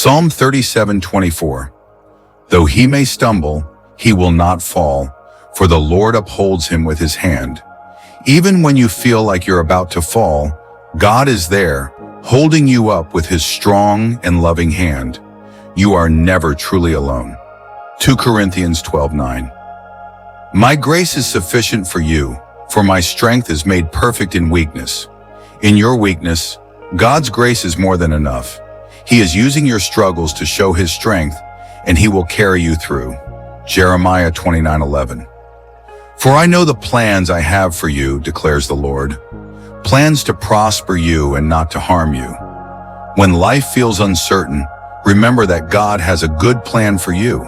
Psalm 37:24. Though he may stumble, he will not fall, for the Lord upholds him with his hand. Even when you feel like you're about to fall, God is there, holding you up with his strong and loving hand. You are never truly alone. 2 Corinthians 12:9. My grace is sufficient for you, for my strength is made perfect in weakness. In your weakness, God's grace is more than enough. He is using your struggles to show his strength, and he will carry you through. Jeremiah 29:11. For I know the plans I have for you, declares the Lord. Plans to prosper you and not to harm you. When life feels uncertain, remember that God has a good plan for you.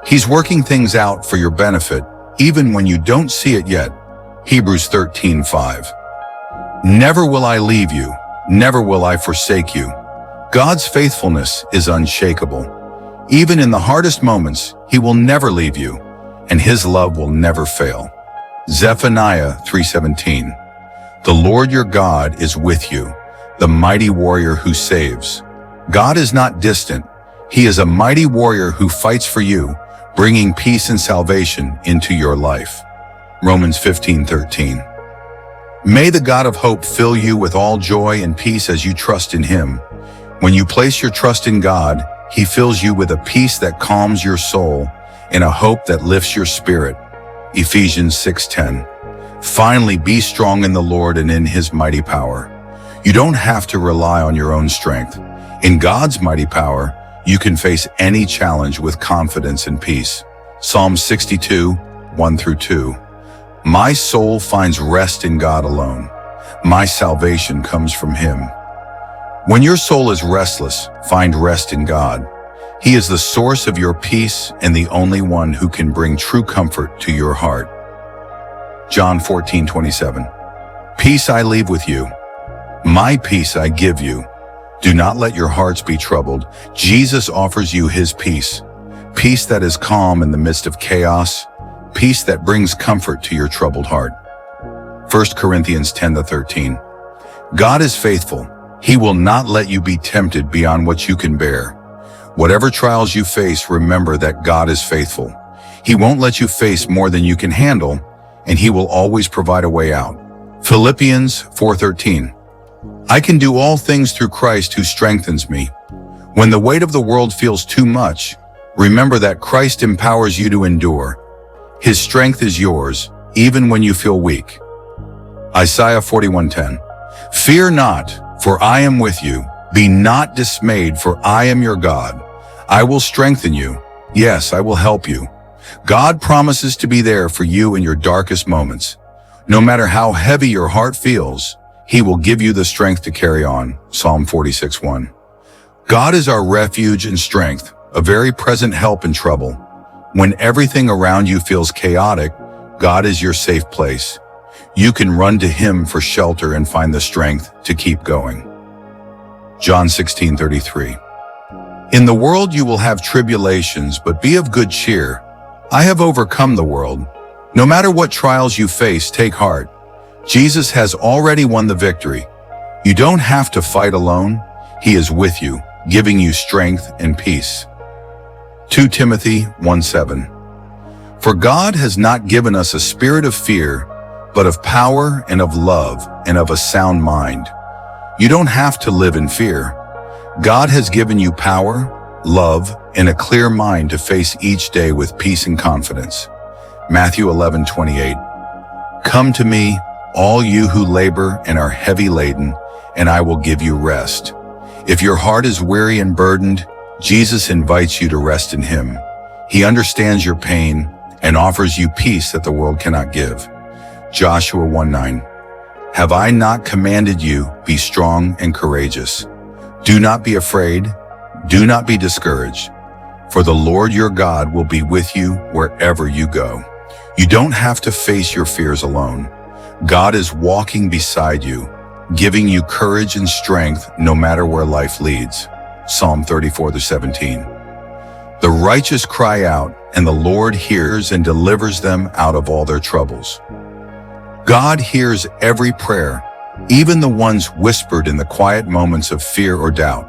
He's working things out for your benefit, even when you don't see it yet. Hebrews 13:5. Never will I leave you, never will I forsake you. God's faithfulness is unshakable. Even in the hardest moments, he will never leave you, and his love will never fail. Zephaniah 3:17. The Lord your God is with you, the mighty warrior who saves. God is not distant. He is a mighty warrior who fights for you, bringing peace and salvation into your life. Romans 15:13. May the God of hope fill you with all joy and peace as you trust in him. When you place your trust in God, he fills you with a peace that calms your soul and a hope that lifts your spirit. Ephesians 6:10. Finally, be strong in the Lord and in his mighty power. You don't have to rely on your own strength. In God's mighty power, you can face any challenge with confidence and peace. Psalm 62:1-2. My soul finds rest in God alone. My salvation comes from him. When your soul is restless, find rest in God. He is the source of your peace and the only one who can bring true comfort to your heart. John 14:27. Peace I leave with you. My peace I give you. Do not let your hearts be troubled. Jesus offers you his peace. Peace that is calm in the midst of chaos. Peace that brings comfort to your troubled heart. 1 Corinthians 10:13. God is faithful. He will not let you be tempted beyond what you can bear. Whatever trials you face, remember that God is faithful. He won't let you face more than you can handle, and he will always provide a way out. Philippians 4:13. I can do all things through Christ who strengthens me. When the weight of the world feels too much, remember that Christ empowers you to endure. His strength is yours, even when you feel weak. Isaiah 41:10. Fear not, for I am with you. Be not dismayed, for I am your God. I will strengthen you. Yes, I will help you. God promises to be there for you in your darkest moments. No matter how heavy your heart feels, he will give you the strength to carry on. Psalm 46:1. God is our refuge and strength, a very present help in trouble. When everything around you feels chaotic, God is your safe place. You can run to him for shelter and find the strength to keep going. John 16:33. In the world you will have tribulations, but be of good cheer. I have overcome the world. No matter what trials you face, take heart. Jesus has already won the victory. You don't have to fight alone. He is with you, giving you strength and peace. 2 Timothy 1:7. For God has not given us a spirit of fear, but of power and of love and of a sound mind. You don't have to live in fear. God has given you power, love, and a clear mind to face each day with peace and confidence. Matthew 11:28. Come to me, all you who labor and are heavy laden, and I will give you rest. If your heart is weary and burdened, Jesus invites you to rest in him. He understands your pain and offers you peace that the world cannot give. Joshua 1:9. Have I not commanded you, be strong and courageous? Do not be afraid, do not be discouraged, for the Lord your God will be with you wherever you go. You don't have to face your fears alone. God is walking beside you, giving you courage and strength no matter where life leads. Psalm 34:17. The righteous cry out, and the Lord hears and delivers them out of all their troubles. God hears every prayer, even the ones whispered in the quiet moments of fear or doubt.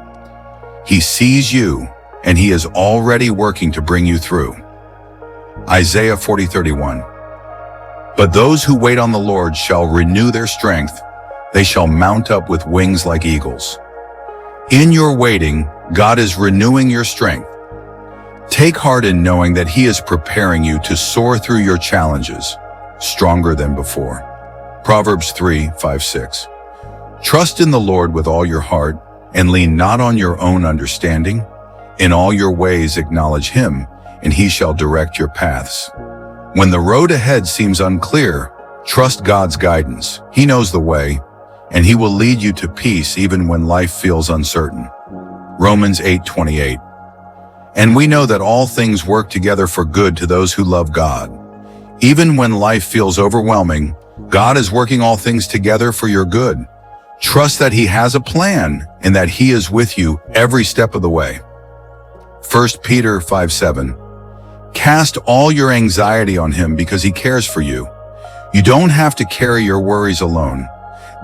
He sees you, and he is already working to bring you through. Isaiah 40:31. But those who wait on the Lord shall renew their strength. They shall mount up with wings like eagles. In your waiting, God is renewing your strength. Take heart in knowing that he is preparing you to soar through your challenges, stronger than before. Proverbs 3:5-6. Trust in the Lord with all your heart, and lean not on your own understanding. In all your ways acknowledge him, and he shall direct your paths. When the road ahead seems unclear, trust God's guidance. He knows the way, and he will lead you to peace even when life feels uncertain. Romans 8:28. And we know that all things work together for good to those who love God. Even when life feels overwhelming, God is working all things together for your good. Trust that he has a plan and that he is with you every step of the way. 1 Peter 5:7. Cast all your anxiety on him because he cares for you. You don't have to carry your worries alone.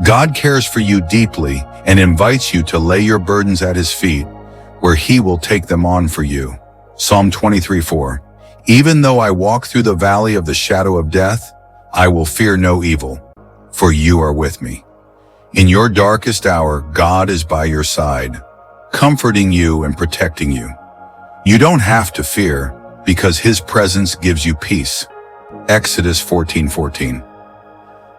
God cares for you deeply and invites you to lay your burdens at his feet, where he will take them on for you. Psalm 23:4. Even though I walk through the valley of the shadow of death, I will fear no evil, for you are with me. In your darkest hour, God is by your side, comforting you and protecting you. You don't have to fear, because his presence gives you peace. Exodus 14:14.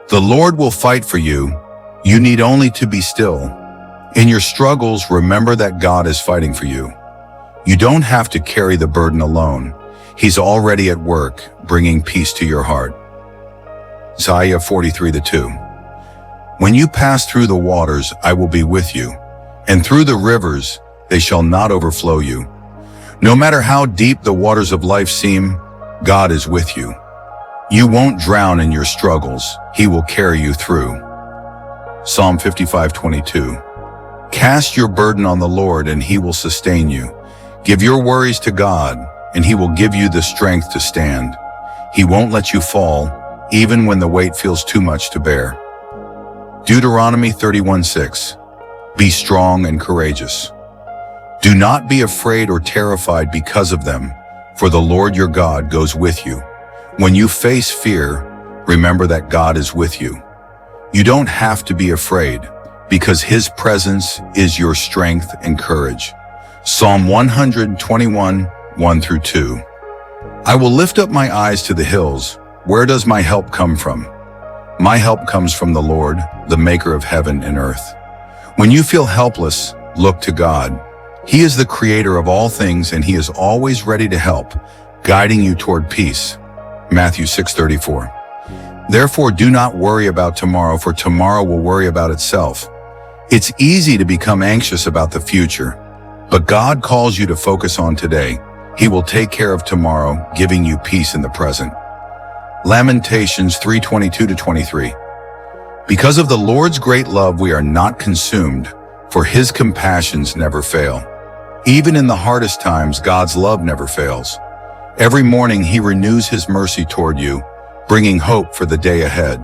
The Lord will fight for you. You need only to be still. In your struggles, remember that God is fighting for you. You don't have to carry the burden alone. He's already at work, bringing peace to your heart. Isaiah 43:2. When you pass through the waters, I will be with you, and through the rivers, they shall not overflow you. No matter how deep the waters of life seem, God is with you. You won't drown in your struggles. He will carry you through. Psalm 55:22. Cast your burden on the Lord, and he will sustain you. Give your worries to God, and he will give you the strength to stand. He won't let you fall, even when the weight feels too much to bear. Deuteronomy 31:6. Be strong and courageous. Do not be afraid or terrified because of them, for the Lord your God goes with you. When you face fear, remember that God is with you. You don't have to be afraid, because his presence is your strength and courage. Psalm 121:1-2. I will lift up my eyes to the hills. Where does my help come from? My help comes from the Lord, the maker of heaven and earth. When you feel helpless, look to God. He is the creator of all things, and he is always ready to help, guiding you toward peace. Matthew 6:34. Therefore, do not worry about tomorrow, for tomorrow will worry about itself. It's easy to become anxious about the future, but God calls you to focus on today. He will take care of tomorrow, giving you peace in the present. Lamentations 3:22-23. Because of the Lord's great love, we are not consumed, for his compassions never fail. Even in the hardest times, God's love never fails. Every morning he renews his mercy toward you, bringing hope for the day ahead.